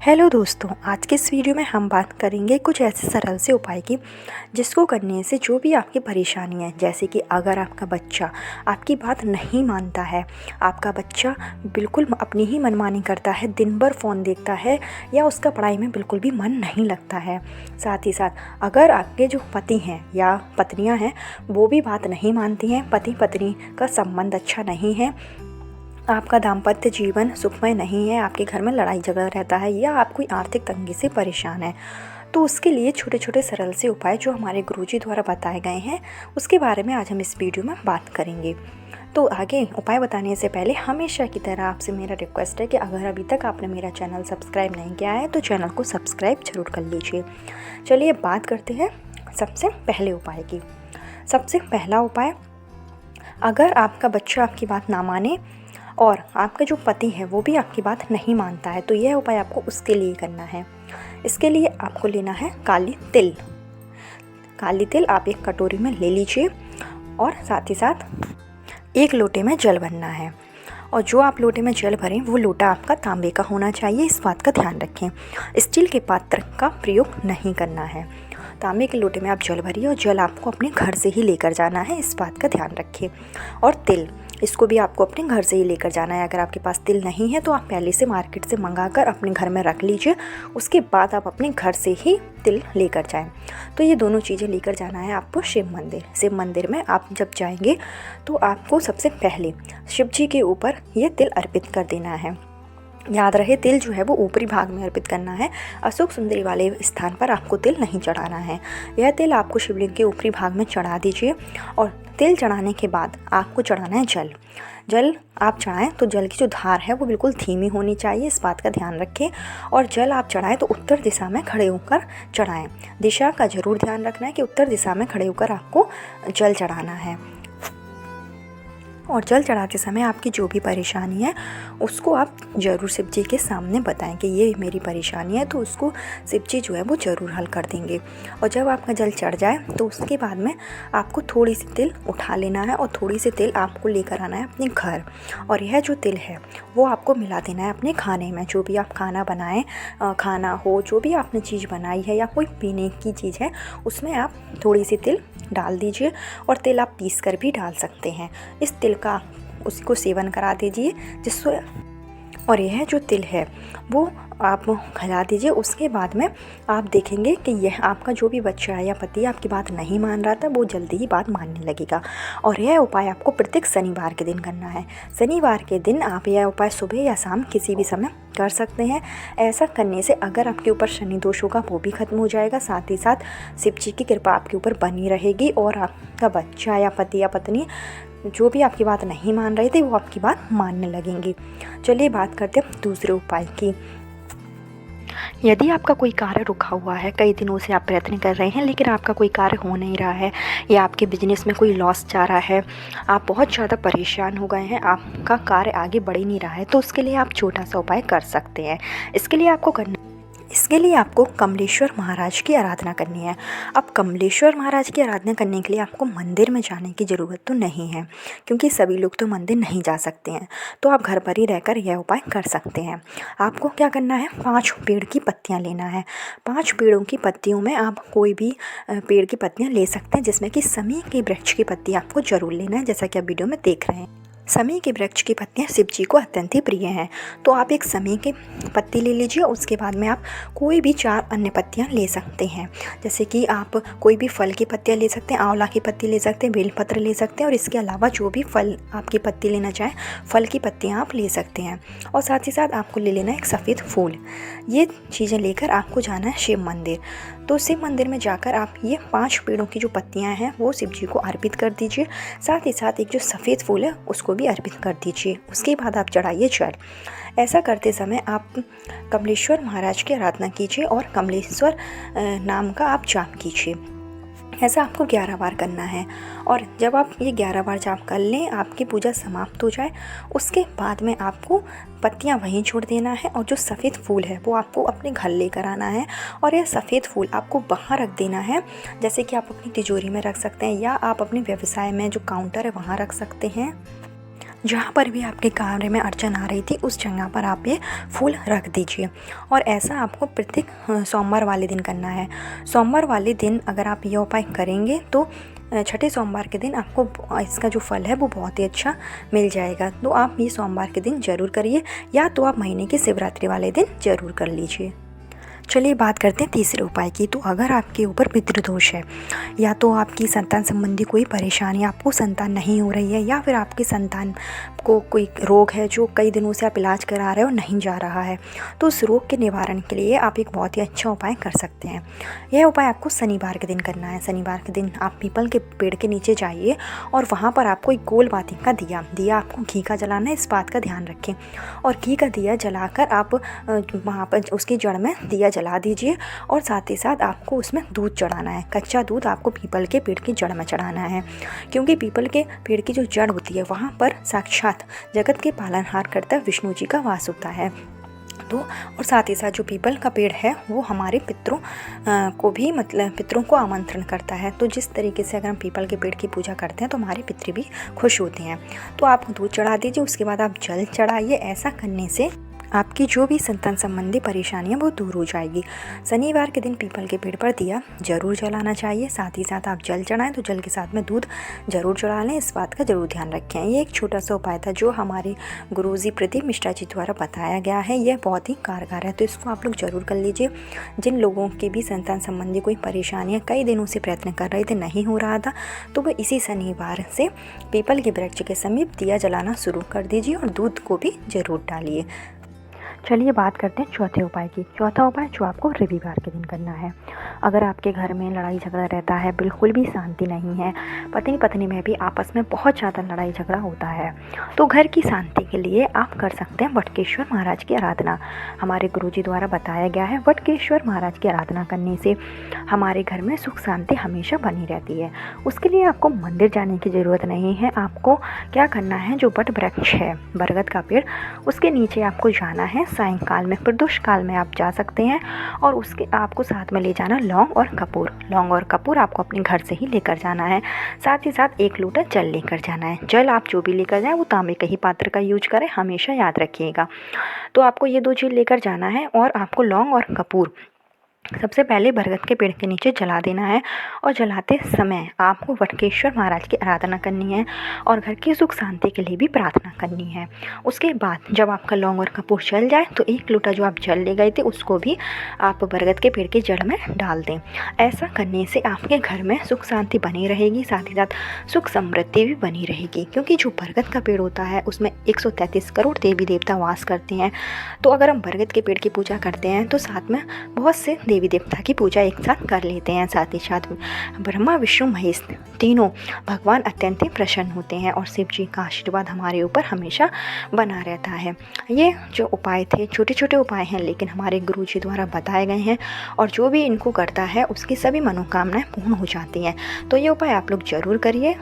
Hello दोस्तों, आज के इस वीडियो में हम बात करेंगे कुछ ऐसे सरल से उपाय की जिसको करने से जो भी आपकी परेशानी है, जैसे कि अगर आपका बच्चा आपकी बात नहीं मानता है, आपका बच्चा बिल्कुल अपनी ही मनमानी करता है, दिन भर फ़ोन देखता है या उसका पढ़ाई में बिल्कुल भी मन नहीं लगता है। साथ ही साथ अगर आपके जो पति हैं या पत्नियां हैं वो भी बात नहीं मानती हैं, पति पत्नी का संबंध अच्छा नहीं है, आपका दाम्पत्य जीवन सुखमय नहीं है, आपके घर में लड़ाई झगड़ा रहता है या आप कोई आर्थिक तंगी से परेशान है, तो उसके लिए छोटे छोटे सरल से उपाय जो हमारे गुरुजी द्वारा बताए गए हैं उसके बारे में आज हम इस वीडियो में बात करेंगे। तो आगे उपाय बताने से पहले हमेशा की तरह आपसे मेरा रिक्वेस्ट है कि अगर अभी तक आपने मेरा चैनल सब्सक्राइब नहीं किया है तो चैनल को सब्सक्राइब जरूर कर लीजिए। चलिए बात करते हैं सबसे पहले उपाय की। सबसे पहला उपाय, अगर आपका बच्चा आपकी बात ना माने और आपका जो पति है वो भी आपकी बात नहीं मानता है तो यह उपाय आपको उसके लिए करना है। इसके लिए आपको लेना है काली तिल। काली तिल आप एक कटोरी में ले लीजिए और साथ ही साथ एक लोटे में जल भरना है, और जो आप लोटे में जल भरें वो लोटा आपका तांबे का होना चाहिए, इस बात का ध्यान रखें। स्टील के पात्र का प्रयोग नहीं करना है। तांबे के लोटे में आप जल भरिए और जल आपको अपने घर से ही लेकर जाना है, इस बात का ध्यान रखिए। और तिल, इसको भी आपको अपने घर से ही लेकर जाना है। अगर आपके पास तिल नहीं है तो आप पहले से मार्केट से मंगाकर अपने घर में रख लीजिए, उसके बाद आप अपने घर से ही तिल लेकर जाएं। तो ये दोनों चीज़ें लेकर जाना है आपको शिव मंदिर। शिव मंदिर में आप जब जाएंगे तो आपको सबसे पहले शिव जी के ऊपर ये तिल अर्पित कर देना है। याद रहे, तिल जो है वो ऊपरी भाग में अर्पित करना है, अशोक सुंदरी वाले स्थान पर आपको तिल नहीं चढ़ाना है। यह तिल आपको शिवलिंग के ऊपरी भाग में चढ़ा दीजिए और तिल चढ़ाने के बाद आपको चढ़ाना है जल। जल आप चढ़ाएं तो जल की जो धार है वो बिल्कुल धीमी होनी चाहिए, इस बात का ध्यान रखें। और जल आप चढ़ाएं तो उत्तर दिशा में खड़े होकर चढ़ाएं। दिशा का ज़रूर ध्यान रखना है कि उत्तर दिशा में खड़े होकर आपको जल चढ़ाना है। और जल चढ़ाते समय आपकी जो भी परेशानी है उसको आप ज़रूर शिव जी के सामने बताएं कि ये मेरी परेशानी है, तो उसको शिव जी जो है वो ज़रूर हल कर देंगे। और जब आपका जल चढ़ जाए तो उसके बाद में आपको थोड़ी सी तिल उठा लेना है और थोड़ी सी तिल आपको लेकर आना है अपने घर, और यह जो तिल है वो आपको मिला देना है अपने खाने में। जो भी आप खाना बनाएं, खाना हो, जो भी आपने चीज़ बनाई है या कोई पीने की चीज़ है उसमें आप थोड़ी सी तिल डाल दीजिए, और तिल आप पीस कर भी डाल सकते हैं। इस तिल का उसको सेवन करा दीजिए जिससे, और यह जो तिल है वो आप खिला दीजिए। उसके बाद में आप देखेंगे कि यह आपका जो भी बच्चा है या पति आपकी बात नहीं मान रहा था वो जल्दी ही बात मानने लगेगा। और यह उपाय आपको प्रत्येक शनिवार के दिन करना है। शनिवार के दिन आप यह उपाय सुबह या शाम किसी भी समय कर सकते हैं। ऐसा करने से अगर आपके ऊपर शनि दोष होगा वो भी खत्म हो जाएगा, साथ ही साथ शिव जी की कृपा आपके ऊपर बनी रहेगी और आपका बच्चा या पति या पत्नी जो भी आपकी बात नहीं मान रहे थे वो आपकी बात मानने लगेंगे। चलिए बात करते हैं दूसरे उपाय की। यदि आपका कोई कार्य रुका हुआ है, कई दिनों से आप प्रयत्न कर रहे हैं लेकिन आपका कोई कार्य हो नहीं रहा है, या आपके बिजनेस में कोई लॉस जा रहा है, आप बहुत ज़्यादा परेशान हो गए हैं, आपका कार्य आगे बढ़ ही नहीं रहा है, तो उसके लिए आप छोटा सा उपाय कर सकते हैं। इसके लिए आपको कमलेश्वर महाराज की आराधना करनी है। अब कमलेश्वर महाराज की आराधना करने के लिए आपको मंदिर में जाने की ज़रूरत तो नहीं है, क्योंकि सभी लोग तो मंदिर नहीं जा सकते हैं, तो आप घर पर ही रहकर यह उपाय कर सकते हैं। आपको क्या करना है, 5 पेड़ की पत्तियां लेना है। 5 पेड़ों की पत्तियों में आप कोई भी पेड़ की पत्तियाँ ले सकते हैं, जिसमें कि समी के वृक्ष की पत्ती आपको ज़रूर लेना है, जैसा कि आप वीडियो में देख रहे हैं। समी के वृक्ष की पत्तियां शिव जी को अत्यंत ही प्रिय हैं, तो आप एक समी की पत्ती ले लीजिए। उसके बाद में आप कोई भी 4 अन्य पत्तियां ले सकते हैं, जैसे कि आप कोई भी फल की पत्तियां ले सकते हैं, आंवला की पत्ती ले सकते हैं, बेलपत्र ले सकते हैं, और इसके अलावा जो भी फल आपकी पत्ती लेना चाहें फल की पत्तियाँ आप ले सकते हैं। और साथ ही साथ आपको ले लेना है एक सफ़ेद फूल। ये चीज़ें लेकर आपको जाना है शिव मंदिर। तो शिव मंदिर में जाकर आप ये 5 पेड़ों की जो पत्तियां हैं वो शिव जी को अर्पित कर दीजिए। साथ ही साथ एक जो सफ़ेद फूल है उसको भी अर्पित कर दीजिए। उसके बाद आप चढ़ाइए जल। ऐसा करते समय आप कमलेश्वर महाराज की आराधना कीजिए और कमलेश्वर नाम का आप जाप कीजिए। ऐसा आपको 11 बार करना है, और जब आप ये 11 बार जाप कर लें, आपकी पूजा समाप्त हो जाए, उसके बाद में आपको पत्तियां वहीं छोड़ देना है, और जो सफ़ेद फूल है वो आपको अपने घर लेकर आना है, और यह सफ़ेद फूल आपको बाहर रख देना है। जैसे कि आप अपनी तिजोरी में रख सकते हैं या आप अपने व्यवसाय में जो काउंटर है वहाँ रख सकते हैं। जहाँ पर भी आपके कमरे में अड़चन आ रही थी उस जगह पर आप ये फूल रख दीजिए। और ऐसा आपको प्रत्येक सोमवार वाले दिन करना है। सोमवार वाले दिन अगर आप ये उपाय करेंगे तो छठे सोमवार के दिन आपको इसका जो फल है वो बहुत ही अच्छा मिल जाएगा। तो आप ये सोमवार के दिन ज़रूर करिए, या तो आप महीने की शिवरात्रि वाले दिन ज़रूर कर लीजिए। चलिए बात करते हैं तीसरे उपाय की। तो अगर आपके ऊपर पितृदोष है, या तो आपकी संतान संबंधी कोई परेशानी, आपको संतान नहीं हो रही है, या फिर आपकी संतान को कोई रोग है जो कई दिनों से आप इलाज करा रहे हो नहीं जा रहा है, तो उस रोग के निवारण के लिए आप एक बहुत ही अच्छा उपाय कर सकते हैं। यह उपाय आपको शनिवार के दिन करना है। शनिवार के दिन आप पीपल के पेड़ के नीचे जाइए और वहाँ पर आपको एक गोल बाती का दिया आपको घी का जलाना है, इस बात का ध्यान रखें। और घी का दिया जलाकर आप वहाँ पर उसकी जड़ में दिया जला दीजिए, और साथ ही साथ आपको उसमें दूध चढ़ाना है। कच्चा दूध आपको पीपल के पेड़ की जड़ में चढ़ाना है, क्योंकि पीपल के पेड़ की जो जड़ होती है वहाँ पर साक्षात जगत के पालनहार करता विष्णु जी का वास होता है। तो और साथ ही साथ जो पीपल का पेड़ है वो हमारे पितरों को भी पितरों को आमंत्रण करता है। तो जिस तरीके से अगर हम पीपल के पेड़ की पूजा करते हैं तो हमारे पितृ भी खुश होते हैं। तो आप दूध चढ़ा दीजिए, उसके बाद आप जल चढ़ाइए। ऐसा करने से आपकी जो भी संतान संबंधी परेशानियां वो दूर हो जाएगी। शनिवार के दिन पीपल के पेड़ पर दिया जरूर जलाना चाहिए। साथ ही साथ आप जल चढ़ाएं तो जल के साथ में दूध जरूर चढ़ा लें, इस बात का जरूर ध्यान रखें। ये एक छोटा सा उपाय था जो हमारे गुरुजी प्रदीप मिश्रा जी द्वारा बताया गया है। यह बहुत ही कारगर है, तो इसको आप लोग जरूर कर लीजिए। जिन लोगों की भी संतान संबंधी कोई परेशानियाँ कई दिनों से प्रयत्न कर रहे थे, नहीं हो रहा था, तो वह इसी शनिवार से पीपल के वृक्ष के समीप दिया जलाना शुरू कर दीजिए और दूध को भी जरूर डालिए। चलिए बात करते हैं चौथे उपाय की। चौथा उपाय जो आपको रविवार के दिन करना है। अगर आपके घर में लड़ाई झगड़ा रहता है, बिल्कुल भी शांति नहीं है, पति पत्नी में भी आपस में बहुत ज़्यादा लड़ाई झगड़ा होता है, तो घर की शांति के लिए आप कर सकते हैं वटकेश्वर महाराज की आराधना। हमारे गुरुजी द्वारा बताया गया है वटकेश्वर महाराज की आराधना करने से हमारे घर में सुख शांति हमेशा बनी रहती है। उसके लिए आपको मंदिर जाने की ज़रूरत नहीं है। आपको क्या करना है, जो वट वृक्ष है बरगद का पेड़, उसके नीचे आपको जाना है। सायंकाल में प्रदोष काल में आप जा सकते हैं, और उसके आपको साथ में ले जाना लौंग और कपूर। लौंग और कपूर आपको अपने घर से ही लेकर जाना है। साथ ही साथ 1 लोटा जल लेकर जाना है। जल आप जो भी लेकर जाएं वो तांबे के ही पात्र का यूज करें, हमेशा याद रखिएगा। तो आपको ये 2 चीज़ लेकर जाना है, और आपको लौंग और कपूर सबसे पहले बरगद के पेड़ के नीचे जला देना है। और जलाते समय आपको वटकेश्वर महाराज की आराधना करनी है और घर की सुख शांति के लिए भी प्रार्थना करनी है। उसके बाद जब आपका लौंग और कपूर जल जाए तो 1 लोटा जो आप जल ले गए थे उसको भी आप बरगद के पेड़ की जड़ में डाल दें। ऐसा करने से आपके घर में सुख शांति बनी रहेगी, साथ ही साथ सुख समृद्धि भी बनी रहेगी। क्योंकि जो बरगद का पेड़ होता है उसमें 133 करोड़ देवी देवता वास करते हैं। तो अगर हम बरगद के पेड़ की पूजा करते हैं तो साथ में बहुत से देवी देवता की पूजा एक साथ कर लेते हैं। साथ ही साथ ब्रह्मा विष्णु महेश तीनों भगवान अत्यंत ही प्रसन्न होते हैं, और शिव जी का आशीर्वाद हमारे ऊपर हमेशा बना रहता है। ये जो उपाय थे छोटे छोटे उपाय हैं, लेकिन हमारे गुरु जी द्वारा बताए गए हैं, और जो भी इनको करता है उसकी सभी मनोकामनाएं पूर्ण हो जाती हैं। तो ये उपाय आप लोग जरूर करिए।